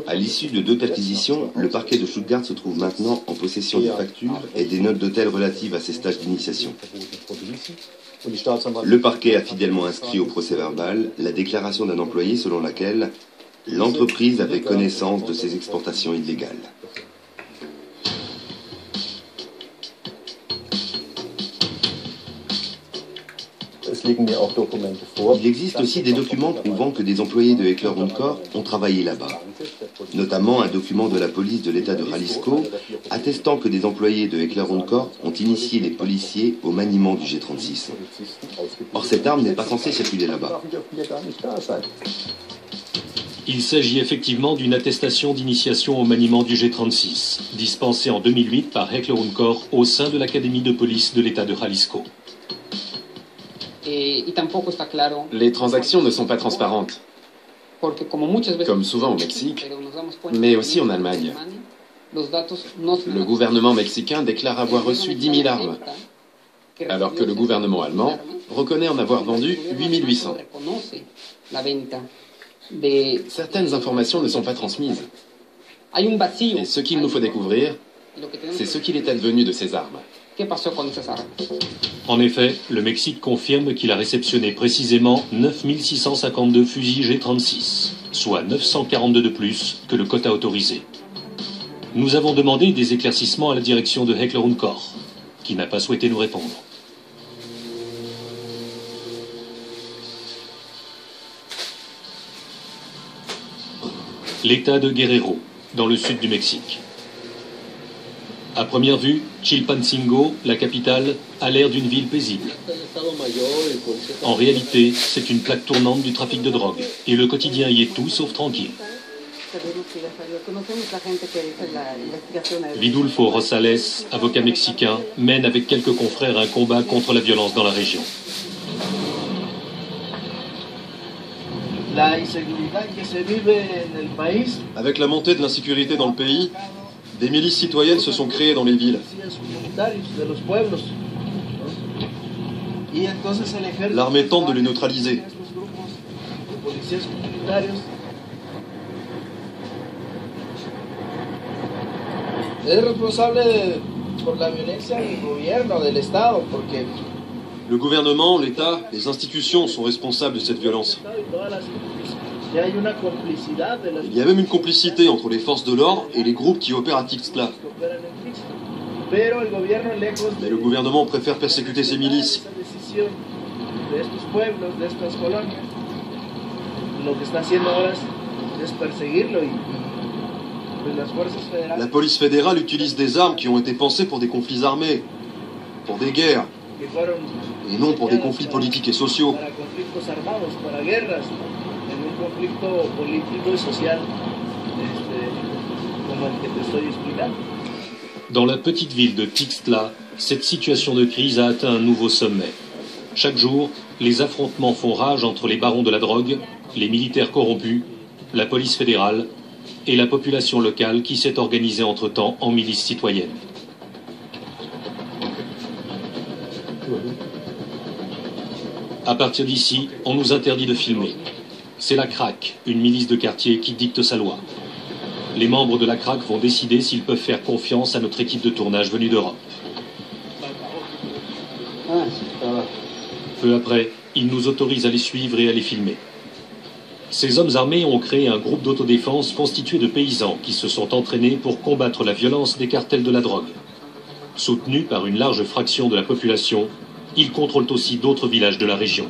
À l'issue de 2 perquisitions, le parquet de Stuttgart se trouve maintenant en possession des factures et des notes d'hôtel relatives à ces stages d'initiation. Le parquet a fidèlement inscrit au procès-verbal la déclaration d'un employé selon laquelle l'entreprise avait connaissance de ces exportations illégales. Il existe aussi des documents prouvant que des employés de Heckler & Koch ont travaillé là-bas. Notamment un document de la police de l'État de Jalisco attestant que des employés de Heckler & Koch ont initié les policiers au maniement du G36. Or, cette arme n'est pas censée circuler là-bas. Il s'agit effectivement d'une attestation d'initiation au maniement du G36, dispensée en 2008 par Heckler & Koch au sein de l'Académie de police de l'État de Jalisco. Les transactions ne sont pas transparentes, comme souvent au Mexique, mais aussi en Allemagne. Le gouvernement mexicain déclare avoir reçu 10 000 armes, alors que le gouvernement allemand reconnaît en avoir vendu 8 800. Certaines informations ne sont pas transmises. Et ce qu'il nous faut découvrir, c'est ce qu'il est advenu de ces armes. En effet, le Mexique confirme qu'il a réceptionné précisément 9652 fusils G36, soit 942 de plus que le quota autorisé. Nous avons demandé des éclaircissements à la direction de Heckler & Koch, qui n'a pas souhaité nous répondre. L'État de Guerrero, dans le sud du Mexique. À première vue, Chilpancingo, la capitale, a l'air d'une ville paisible. En réalité, c'est une plaque tournante du trafic de drogue, et le quotidien y est tout sauf tranquille. Vidulfo Rosales, avocat mexicain, mène avec quelques confrères un combat contre la violence dans la région. Avec la montée de l'insécurité dans le pays, des milices citoyennes se sont créées dans les villes. L'armée tente de les neutraliser. Le gouvernement, l'État, les institutions sont responsables de cette violence. Il y a même une complicité entre les forces de l'ordre et les groupes qui opèrent à Tixtla. Mais le gouvernement préfère persécuter ces milices. La police fédérale utilise des armes qui ont été pensées pour des conflits armés, pour des guerres, et non pour des conflits politiques et sociaux. Dans la petite ville de Tixtla, cette situation de crise a atteint un nouveau sommet. Chaque jour, les affrontements font rage entre les barons de la drogue, les militaires corrompus, la police fédérale et la population locale qui s'est organisée entre-temps en milice citoyenne. À partir d'ici, on nous interdit de filmer. C'est la CRAC, une milice de quartier qui dicte sa loi. Les membres de la CRAC vont décider s'ils peuvent faire confiance à notre équipe de tournage venue d'Europe. Peu après, ils nous autorisent à les suivre et à les filmer. Ces hommes armés ont créé un groupe d'autodéfense constitué de paysans qui se sont entraînés pour combattre la violence des cartels de la drogue. Soutenus par une large fraction de la population, ils contrôlent aussi d'autres villages de la région.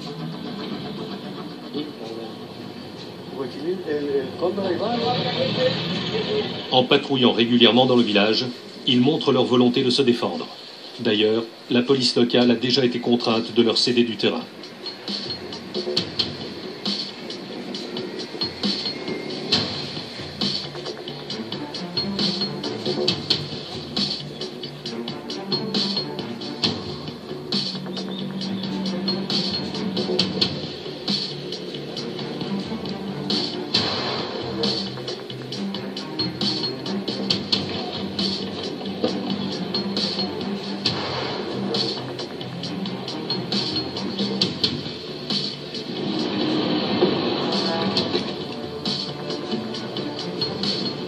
En patrouillant régulièrement dans le village, ils montrent leur volonté de se défendre. D'ailleurs, la police locale a déjà été contrainte de leur céder du terrain.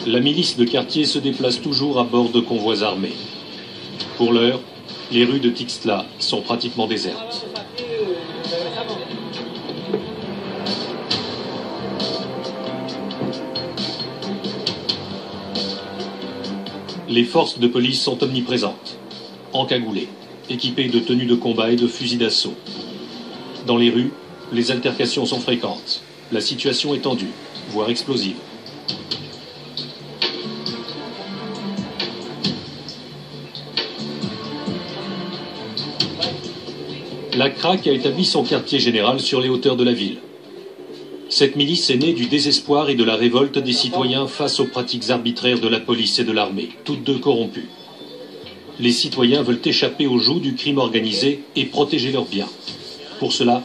La milice de quartier se déplace toujours à bord de convois armés. Pour l'heure, les rues de Tixla sont pratiquement désertes. Les forces de police sont omniprésentes, encagoulées, équipées de tenues de combat et de fusils d'assaut. Dans les rues, les altercations sont fréquentes. La situation est tendue, voire explosive. La CRAC a établi son quartier général sur les hauteurs de la ville. Cette milice est née du désespoir et de la révolte des citoyens face aux pratiques arbitraires de la police et de l'armée, toutes deux corrompues. Les citoyens veulent échapper aux joues du crime organisé et protéger leurs biens. Pour cela,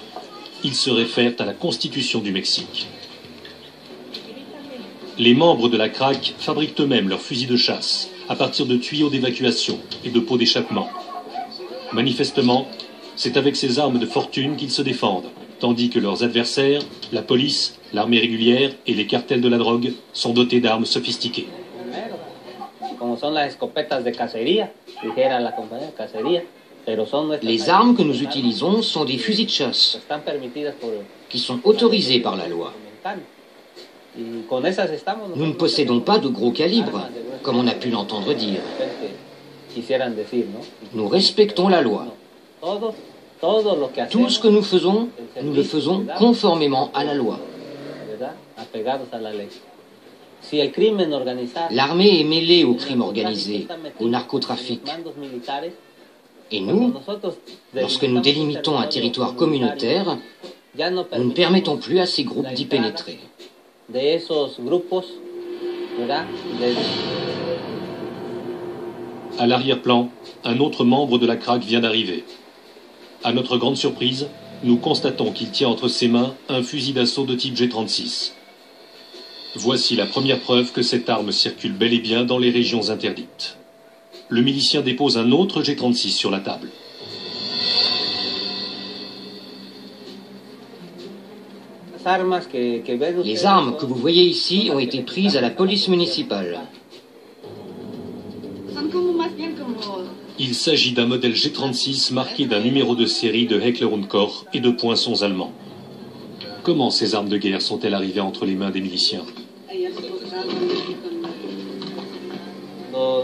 ils se réfèrent à la Constitution du Mexique. Les membres de la CRAC fabriquent eux-mêmes leurs fusils de chasse à partir de tuyaux d'évacuation et de pots d'échappement. Manifestement, c'est avec ces armes de fortune qu'ils se défendent, tandis que leurs adversaires, la police, l'armée régulière et les cartels de la drogue, sont dotés d'armes sophistiquées. Les armes que nous utilisons sont des fusils de chasse, qui sont autorisés par la loi. Nous ne possédons pas de gros calibres, comme on a pu l'entendre dire. Nous respectons la loi. Tout ce que nous le faisons conformément à la loi. L'armée est mêlée au crime organisé, au narcotrafic. Et nous, lorsque nous délimitons un territoire communautaire, nous ne permettons plus à ces groupes d'y pénétrer. À l'arrière-plan, un autre membre de la CRAC vient d'arriver. À notre grande surprise, nous constatons qu'il tient entre ses mains un fusil d'assaut de type G36. Voici la première preuve que cette arme circule bel et bien dans les régions interdites. Le milicien dépose un autre G36 sur la table. Les armes que vous voyez ici ont été prises à la police municipale. Il s'agit d'un modèle G36 marqué d'un numéro de série de Heckler & Koch et de poinçons allemands. Comment ces armes de guerre sont-elles arrivées entre les mains des miliciens?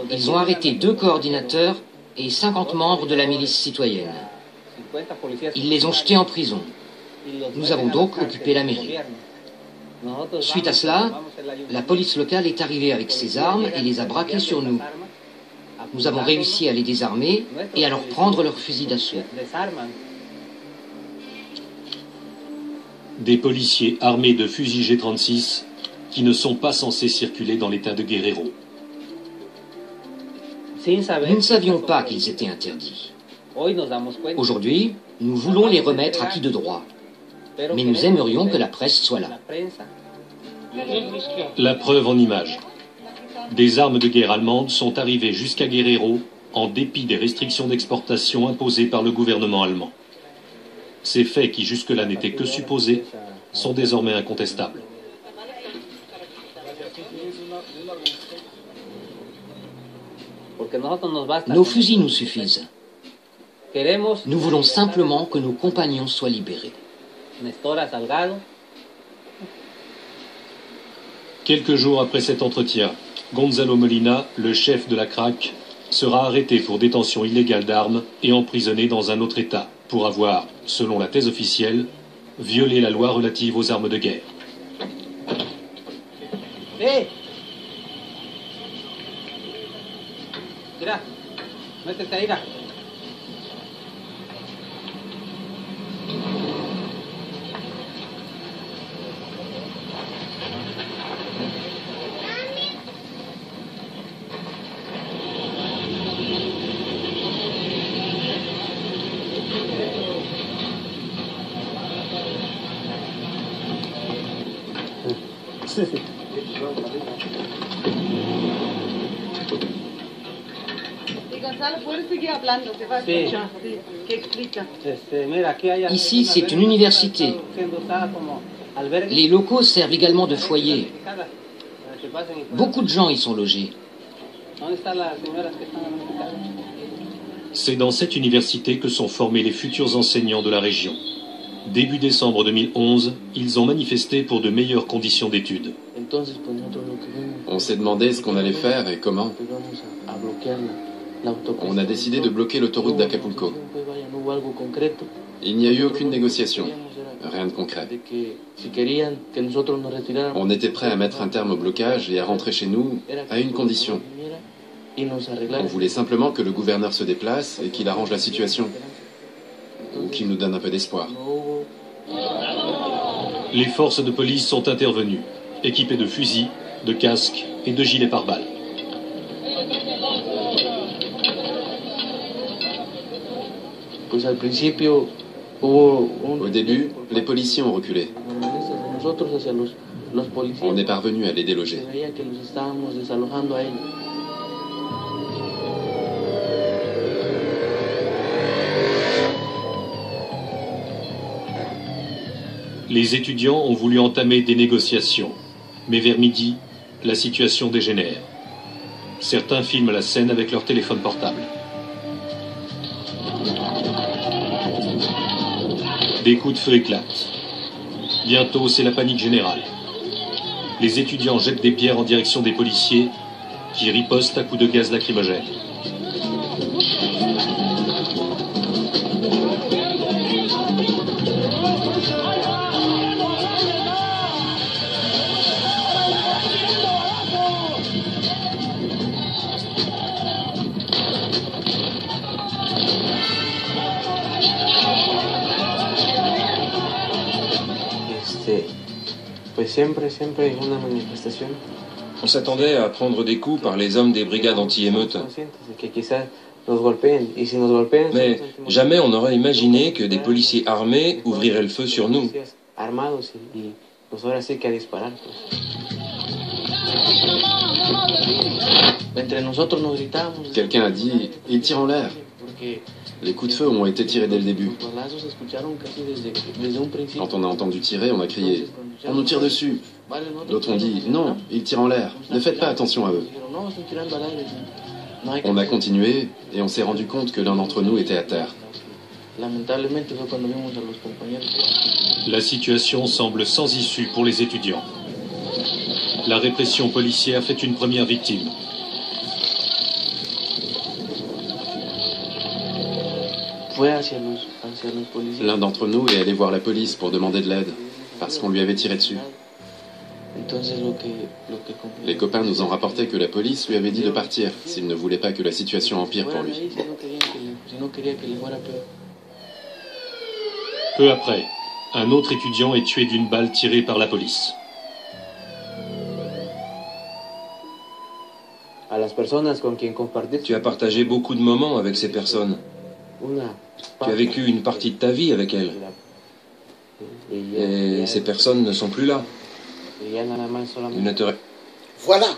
Ils ont arrêté 2 coordinateurs et 50 membres de la milice citoyenne. Ils les ont jetés en prison. Nous avons donc occupé la mairie. Suite à cela, la police locale est arrivée avec ses armes et les a braquées sur nous. Nous avons réussi à les désarmer et à leur prendre leurs fusils d'assaut. Des policiers armés de fusils G36 qui ne sont pas censés circuler dans l'état de Guerrero. Nous ne savions pas qu'ils étaient interdits. Aujourd'hui, nous voulons les remettre à qui de droit. Mais nous aimerions que la presse soit là. La preuve en images. Des armes de guerre allemandes sont arrivées jusqu'à Guerrero en dépit des restrictions d'exportation imposées par le gouvernement allemand. Ces faits qui jusque-là n'étaient que supposés sont désormais incontestables. Nos fusils nous suffisent. Nous voulons simplement que nos compagnons soient libérés. Quelques jours après cet entretien, Gonzalo Molina, le chef de la CRAC, sera arrêté pour détention illégale d'armes et emprisonné dans un autre État pour avoir, selon la thèse officielle, violé la loi relative aux armes de guerre. Hey. Mira, métete ahí, mira. Ici, c'est une université. Les locaux servent également de foyer. Beaucoup de gens y sont logés. C'est dans cette université que sont formés les futurs enseignants de la région. Début décembre 2011, ils ont manifesté pour de meilleures conditions d'études. On s'est demandé ce qu'on allait faire et comment. On a décidé de bloquer l'autoroute d'Acapulco. Il n'y a eu aucune négociation, rien de concret. On était prêt à mettre un terme au blocage et à rentrer chez nous à une condition. On voulait simplement que le gouverneur se déplace et qu'il arrange la situation, ou qu'il nous donne un peu d'espoir. Les forces de police sont intervenues, équipées de fusils, de casques et de gilets pare-balles. Au début, les policiers ont reculé. On est parvenu à les déloger. Les étudiants ont voulu entamer des négociations, mais vers midi, la situation dégénère. Certains filment la scène avec leur téléphone portable. Des coups de feu éclatent. Bientôt, c'est la panique générale. Les étudiants jettent des pierres en direction des policiers, qui ripostent à coups de gaz lacrymogène. On s'attendait à prendre des coups par les hommes des brigades anti-émeutes. Mais jamais on n'aurait imaginé que des policiers armés ouvriraient le feu sur nous. Quelqu'un a dit « ils tirent en l'air ». Les coups de feu ont été tirés dès le début. Quand on a entendu tirer, on a crié « on nous tire dessus ». D'autres ont dit « non, ils tirent en l'air, ne faites pas attention à eux ». On a continué et on s'est rendu compte que l'un d'entre nous était à terre. La situation semble sans issue pour les étudiants. La répression policière fait une première victime. L'un d'entre nous est allé voir la police pour demander de l'aide, parce qu'on lui avait tiré dessus. Les copains nous ont rapporté que la police lui avait dit de partir, s'il ne voulait pas que la situation empire pour lui. Peu après, un autre étudiant est tué d'une balle tirée par la police. Tu as partagé beaucoup de moments avec ces personnes. Tu as vécu une partie de ta vie avec elles. Et ces personnes ne sont plus là. Ils ne te... Voilà.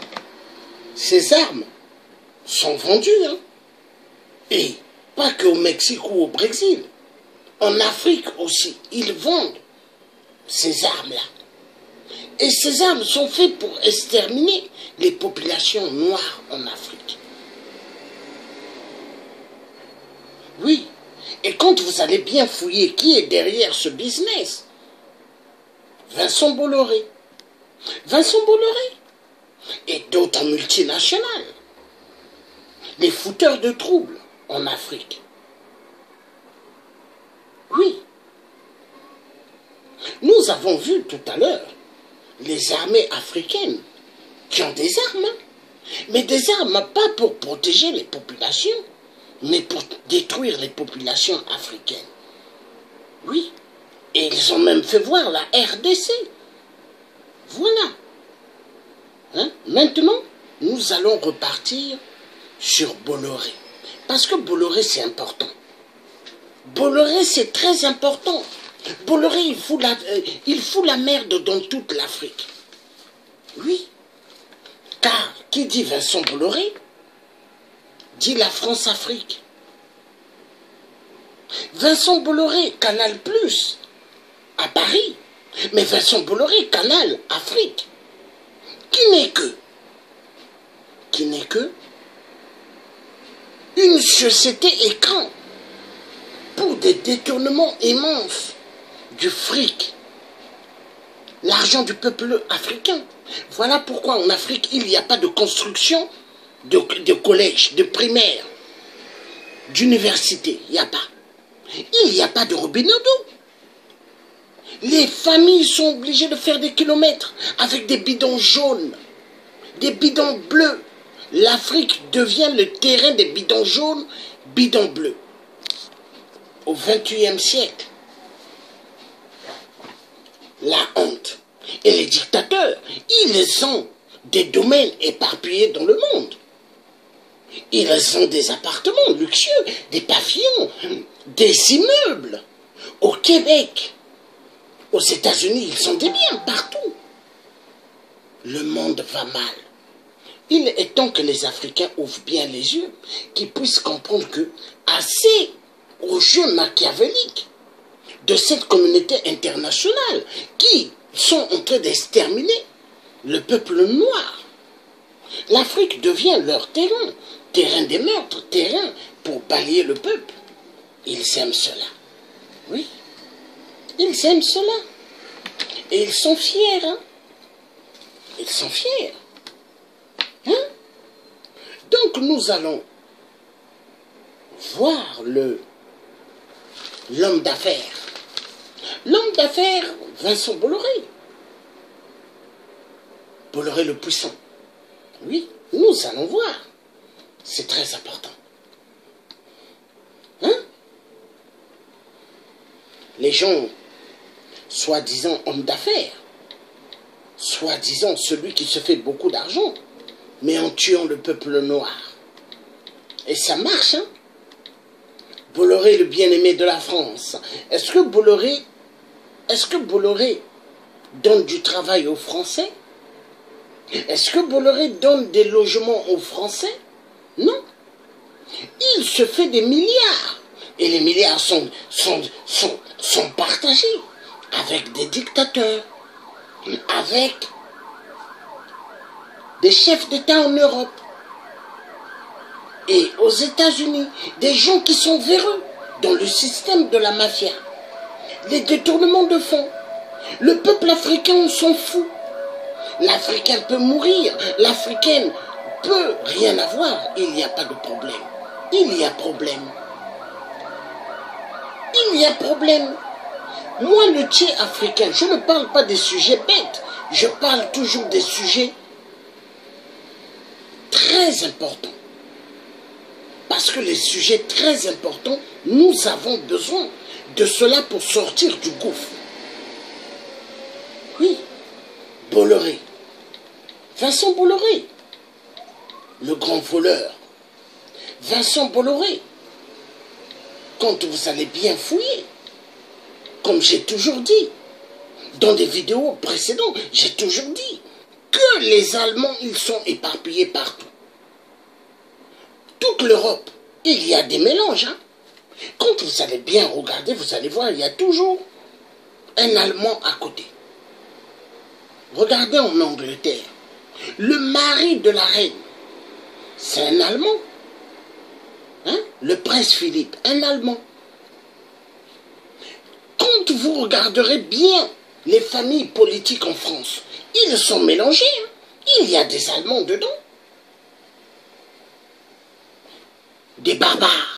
Ces armes sont vendues. Hein. Et pas qu'au Mexique ou au Brésil. En Afrique aussi. Ils vendent ces armes-là. Et ces armes sont faites pour exterminer les populations noires en Afrique. Oui. Et quand vous allez bien fouiller qui est derrière ce business, Vincent Bolloré. Vincent Bolloré et d'autres multinationales. Les fouteurs de troubles en Afrique. Oui. Nous avons vu tout à l'heure les armées africaines qui ont des armes. Mais des armes pas pour protéger les populations, mais pour détruire les populations africaines. Oui. Et ils ont même fait voir la RDC. Voilà. Hein? Maintenant, nous allons repartir sur Bolloré. Parce que Bolloré, c'est important. Bolloré, c'est très important. Bolloré, il fout la merde dans toute l'Afrique. Oui. Car, qui dit Vincent Bolloré, dit la France-Afrique. Vincent Bolloré, Canal+, à Paris. Mais Vincent Bolloré, Canal Afrique, qui n'est que qui n'est que une société écran pour des détournements immenses du fric, l'argent du peuple africain. Voilà pourquoi en Afrique, il n'y a pas de construction de collège, de primaire, d'université. Il n'y a pas. Il n'y a pas de robinet d'eau. Les familles sont obligées de faire des kilomètres avec des bidons jaunes, des bidons bleus. L'Afrique devient le terrain des bidons jaunes, bidons bleus. Au XXIe siècle, la honte. Et les dictateurs, ils ont des domaines éparpillés dans le monde. Ils ont des appartements luxueux, des pavillons, des immeubles. Au Québec, aux États-Unis, ils ont des biens partout. Le monde va mal. Il est temps que les Africains ouvrent bien les yeux, qu'ils puissent comprendre que, assez aux jeux machiavéliques de cette communauté internationale qui sont en train d'exterminer le peuple noir. L'Afrique devient leur terrain, terrain des meurtres, terrain pour balayer le peuple. Ils aiment cela. Oui, ils aiment cela. Et ils sont fiers. Hein? Ils sont fiers. Hein? Donc nous allons voir l'homme d'affaires. L'homme d'affaires, Vincent Bolloré. Bolloré le puissant. Oui, nous allons voir. C'est très important. Hein? Les gens, soi-disant hommes d'affaires, soi-disant celui qui se fait beaucoup d'argent, mais en tuant le peuple noir. Et ça marche, hein? Bolloré, le bien-aimé de la France. Est-ce que Bolloré donne du travail aux Français? Est-ce que Bolloré donne des logements aux Français? Non. Il se fait des milliards. Et les milliards sont partagés avec des dictateurs, avec des chefs d'État en Europe et aux États-Unis, des gens qui sont véreux dans le système de la mafia. Les détournements de fonds. Le peuple africain, on s'en fout. L'Africain peut mourir, l'Africaine peut rien avoir. Il n'y a pas de problème. Il y a problème. Il y a problème. Moi, le tché africain, je ne parle pas des sujets bêtes. Je parle toujours des sujets très importants. Parce que les sujets très importants, nous avons besoin de cela pour sortir du gouffre. Oui, Bolloré. Vincent Bolloré, le grand voleur. Vincent Bolloré, quand vous allez bien fouiller, comme j'ai toujours dit, dans des vidéos précédentes, j'ai toujours dit que les Allemands, ils sont éparpillés partout. Toute l'Europe, il y a des mélanges. Hein? Quand vous allez bien regarder, vous allez voir, il y a toujours un Allemand à côté. Regardez en Angleterre, le mari de la reine, c'est un Allemand. Hein? Le prince Philippe, un Allemand. Quand vous regarderez bien les familles politiques en France, ils sont mélangés. Hein? Il y a des Allemands dedans. Des barbares.